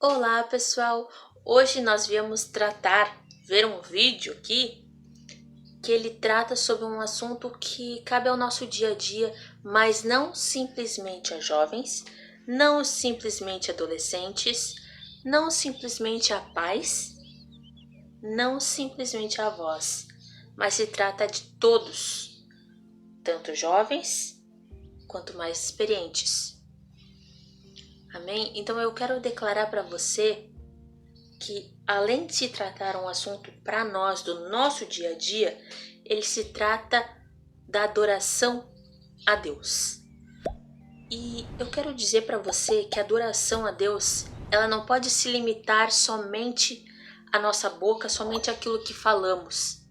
Olá pessoal, hoje nós viemos ver um vídeo aqui que ele trata sobre um assunto que cabe ao nosso dia a dia, mas não simplesmente a jovens, não simplesmente adolescentes, não simplesmente a pais, não simplesmente a avós, mas se trata de todos, tanto jovens quanto mais experientes. Amém? Então eu quero declarar para você que, além de se tratar um assunto para nós do nosso dia a dia, ele se trata da adoração a Deus. E eu quero dizer para você que a adoração a Deus, ela não pode se limitar somente à nossa boca, somente àquilo que falamos,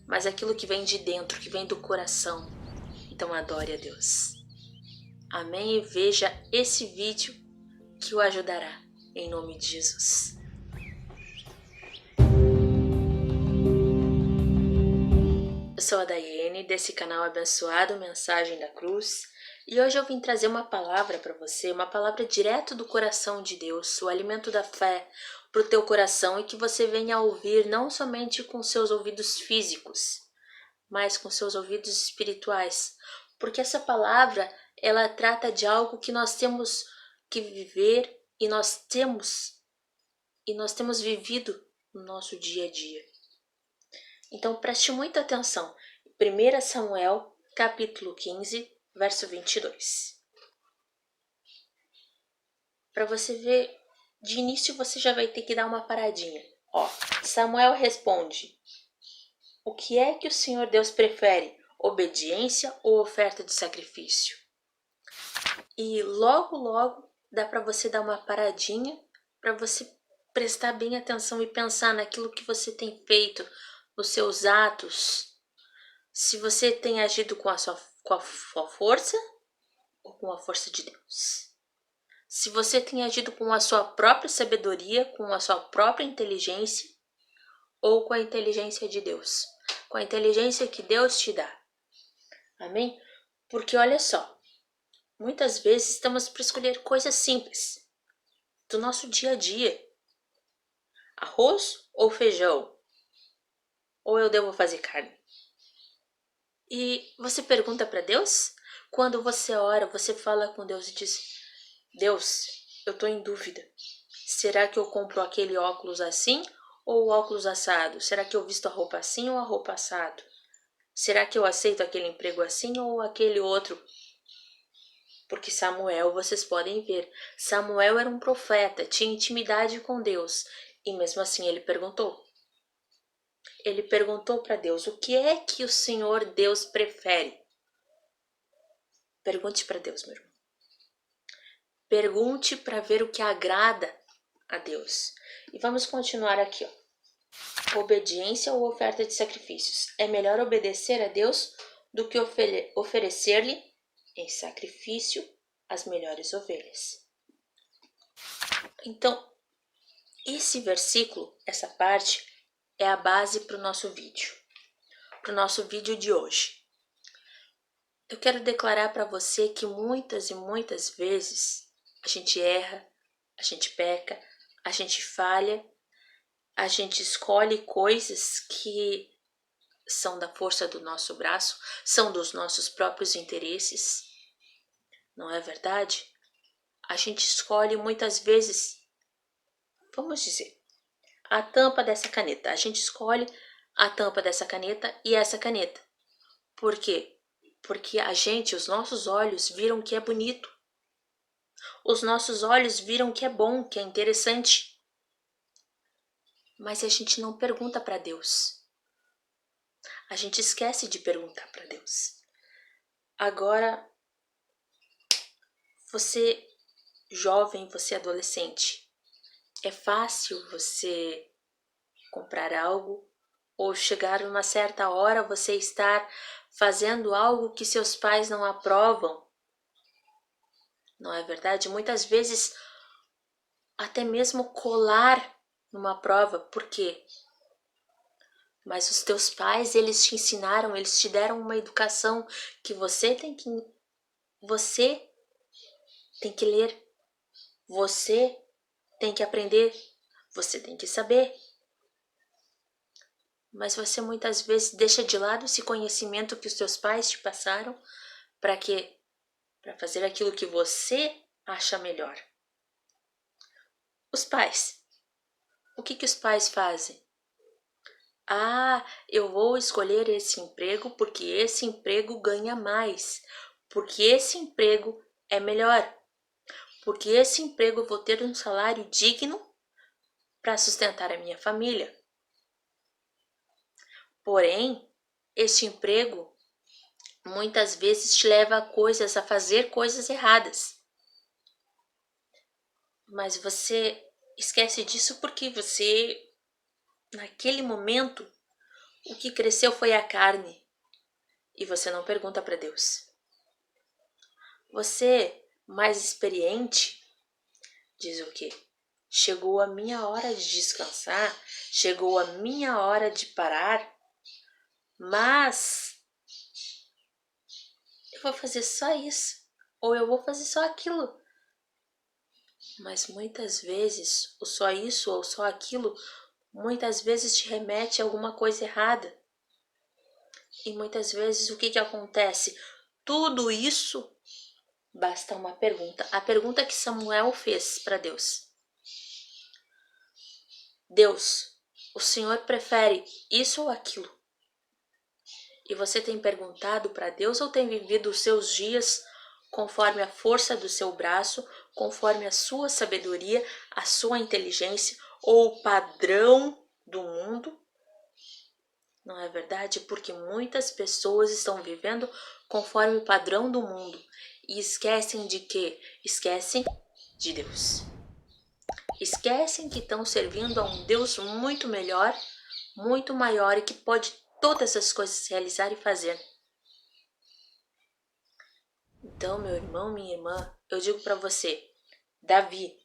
mas aquilo que vem de dentro, que vem do coração. Então adore a Deus. Amém? E veja esse vídeo que o ajudará, em nome de Jesus. Eu sou a Daiane, desse canal abençoado Mensagem da Cruz, e hoje eu vim trazer uma palavra para você, uma palavra direto do coração de Deus, o alimento da fé para o teu coração, e que você venha ouvir não somente com seus ouvidos físicos, mas com seus ouvidos espirituais, porque essa palavra, ela trata de algo que nós temos que viver e nós temos vivido no nosso dia a dia. Então preste muita atenção. 1 Samuel, capítulo 15, verso 22. Para você ver, de início você já vai ter que dar uma paradinha. Samuel responde: o que é que o Senhor Deus prefere? Obediência ou oferta de sacrifício? E logo dá para você dar uma paradinha, para você prestar bem atenção e pensar naquilo que você tem feito, nos seus atos. Se você tem agido com a sua força ou com a força de Deus. Se você tem agido com a sua própria sabedoria, com a sua própria inteligência ou com a inteligência de Deus, com a inteligência que Deus te dá. Amém? Porque olha só, muitas vezes estamos para escolher coisas simples do nosso dia a dia. Arroz ou feijão? Ou eu devo fazer carne? E você pergunta para Deus? Quando você ora, você fala com Deus e diz: Deus, eu estou em dúvida. Será que eu compro aquele óculos assim ou o óculos assado? Será que eu visto a roupa assim ou a roupa assado? Será que eu aceito aquele emprego assim ou aquele outro? Porque Samuel, vocês podem ver, Samuel era um profeta, tinha intimidade com Deus. E mesmo assim ele perguntou. Ele perguntou para Deus: o que é que o Senhor Deus prefere? Pergunte para Deus, meu irmão. Pergunte para ver o que agrada a Deus. E vamos continuar aqui, Obediência ou oferta de sacrifícios? É melhor obedecer a Deus do que oferecer-lhe em sacrifício as melhores ovelhas. Então, esse versículo, essa parte, é a base para o nosso vídeo de hoje. Eu quero declarar para você que muitas e muitas vezes a gente erra, a gente peca, a gente falha, a gente escolhe coisas que são da força do nosso braço, são dos nossos próprios interesses. Não é verdade? A gente escolhe muitas vezes, vamos dizer, a tampa dessa caneta. A gente escolhe a tampa dessa caneta e essa caneta. Por quê? Porque os nossos olhos viram que é bonito. Os nossos olhos viram que é bom, que é interessante. Mas a gente não pergunta para Deus. A gente esquece de perguntar para Deus. Agora, você jovem, você adolescente, é fácil você comprar algo ou chegar numa certa hora você estar fazendo algo que seus pais não aprovam. Não é verdade? Muitas vezes até mesmo colar numa prova. Por quê? Mas os teus pais, eles te ensinaram, eles te deram uma educação que você tem que ler. Você tem que aprender, você tem que saber. Mas você muitas vezes deixa de lado esse conhecimento que os seus pais te passaram para quê? Para fazer aquilo que você acha melhor. Os pais. O que os pais fazem? Ah, eu vou escolher esse emprego porque esse emprego ganha mais, porque esse emprego é melhor, porque esse emprego eu vou ter um salário digno para sustentar a minha família. Porém, esse emprego muitas vezes te leva a fazer coisas erradas. Mas você esquece disso porque você, naquele momento, o que cresceu foi a carne e você não pergunta para Deus. Você, mais experiente, diz o quê? Chegou a minha hora de descansar, chegou a minha hora de parar, mas eu vou fazer só isso, ou eu vou fazer só aquilo. Mas muitas vezes, o só isso ou só aquilo, muitas vezes te remete a alguma coisa errada. E muitas vezes o que acontece? Tudo isso basta uma pergunta. A pergunta que Samuel fez para Deus. Deus, o Senhor prefere isso ou aquilo? E você tem perguntado para Deus ou tem vivido os seus dias conforme a força do seu braço, conforme a sua sabedoria, a sua inteligência ou o padrão do mundo? Não é verdade? Porque muitas pessoas estão vivendo conforme o padrão do mundo e esquecem de quê? Esquecem de Deus. Esquecem que estão servindo a um Deus muito melhor, muito maior e que pode todas as coisas realizar e fazer. Então, meu irmão, minha irmã, eu digo para você, Davi,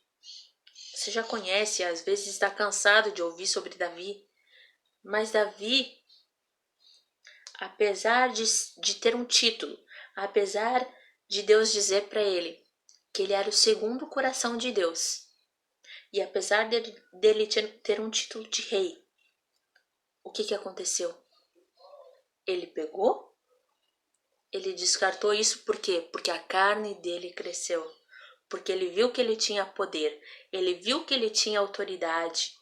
você já conhece, às vezes está cansado de ouvir sobre Davi, mas Davi, apesar de ter um título, apesar de Deus dizer para ele que ele era o segundo coração de Deus, e apesar dele ter um título de rei, o que aconteceu? Ele pegou, ele descartou isso por quê? Porque a carne dele cresceu, porque ele viu que ele tinha poder, ele viu que ele tinha autoridade,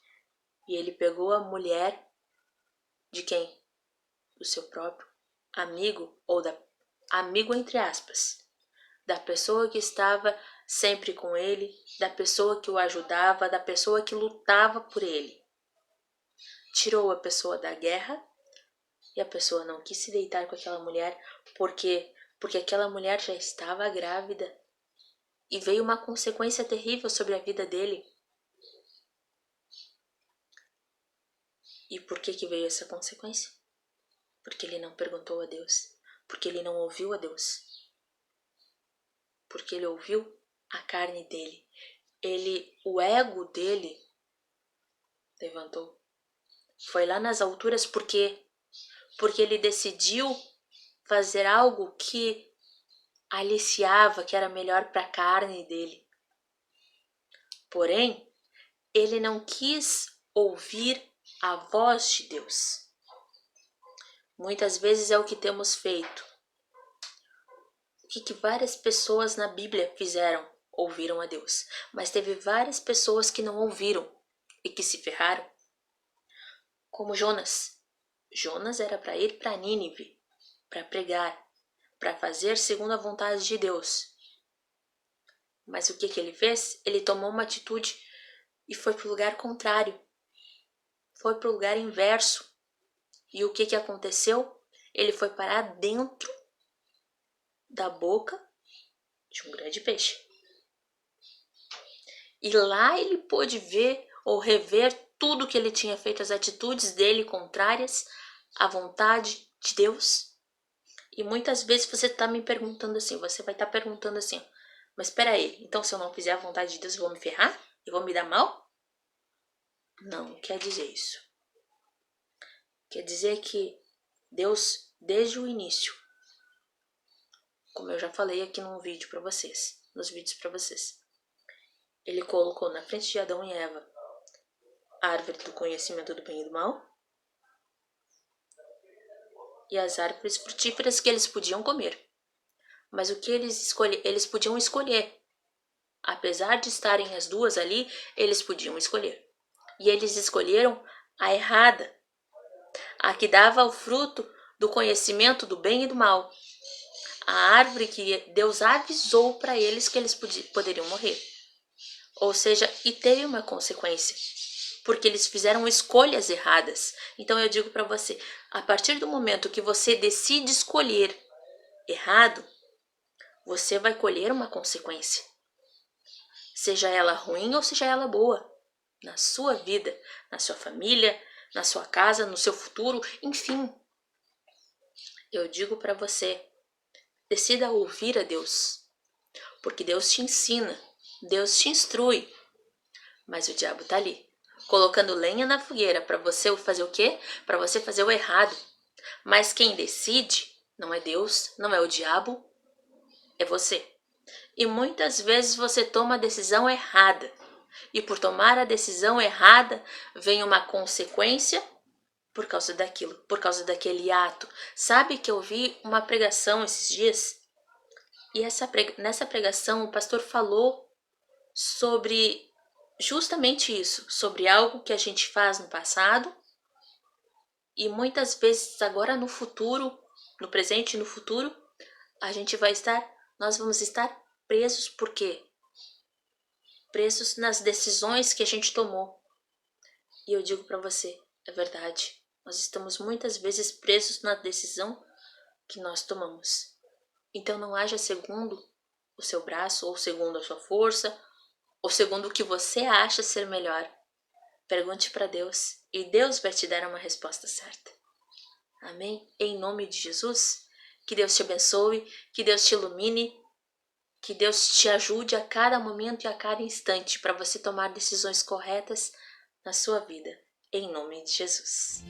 e ele pegou a mulher de quem? Do seu próprio amigo, ou da amigo entre aspas, da pessoa que estava sempre com ele, da pessoa que o ajudava, da pessoa que lutava por ele. Tirou a pessoa da guerra e a pessoa não quis se deitar com aquela mulher porque aquela mulher já estava grávida e veio uma consequência terrível sobre a vida dele. E por que veio essa consequência? Porque ele não perguntou a Deus, porque ele não ouviu a Deus, porque ele ouviu a carne dele. O ego dele levantou. Foi lá nas alturas porque ele decidiu fazer algo que aliciava, que era melhor para a carne dele. Porém, ele não quis ouvir a voz de Deus. Muitas vezes é o que temos feito. O que várias pessoas na Bíblia fizeram? Ouviram a Deus. Mas teve várias pessoas que não ouviram e que se ferraram. Como Jonas. Jonas era para ir para Nínive, para pregar, para fazer segundo a vontade de Deus. Mas o que ele fez? Ele tomou uma atitude e foi para o lugar contrário. Foi para o lugar inverso. E o que aconteceu? Ele foi parar dentro da boca de um grande peixe. E lá ele pôde ver ou rever tudo que ele tinha feito, as atitudes dele contrárias à vontade de Deus. E muitas vezes você está me perguntando assim, você vai estar perguntando assim, mas espera aí, então se eu não fizer a vontade de Deus, eu vou me ferrar? Eu vou me dar mal? Não quer dizer isso. Quer dizer que Deus, desde o início, como eu já falei aqui num vídeo para vocês, nos vídeos para vocês, Ele colocou na frente de Adão e Eva a árvore do conhecimento do bem e do mal e as árvores frutíferas que eles podiam comer. Mas o que eles podiam escolher. Apesar de estarem as duas ali, eles podiam escolher. E eles escolheram a errada, a que dava o fruto do conhecimento do bem e do mal. A árvore que Deus avisou para eles que eles poderiam morrer. Ou seja, e teve uma consequência, porque eles fizeram escolhas erradas. Então eu digo para você, a partir do momento que você decide escolher errado, você vai colher uma consequência. Seja ela ruim ou seja ela boa, na sua vida, na sua família, na sua casa, no seu futuro, enfim. Eu digo para você, decida ouvir a Deus, porque Deus te ensina, Deus te instrui, mas o diabo tá ali, colocando lenha na fogueira para você fazer o quê? Para você fazer o errado. Mas quem decide não é Deus, não é o diabo, é você. E muitas vezes você toma a decisão errada. E por tomar a decisão errada, vem uma consequência por causa daquilo, por causa daquele ato. Sabe que eu vi uma pregação esses dias? E nessa pregação o pastor falou sobre justamente isso, sobre algo que a gente faz no passado e muitas vezes agora no futuro, no presente e no futuro, nós vamos estar presos. Por quê? Presos nas decisões que a gente tomou. E eu digo para você, é verdade. Nós estamos muitas vezes presos na decisão que nós tomamos. Então não haja segundo o seu braço, ou segundo a sua força, ou segundo o que você acha ser melhor. Pergunte para Deus e Deus vai te dar uma resposta certa. Amém? Em nome de Jesus, que Deus te abençoe, que Deus te ilumine, que Deus te ajude a cada momento e a cada instante para você tomar decisões corretas na sua vida. Em nome de Jesus.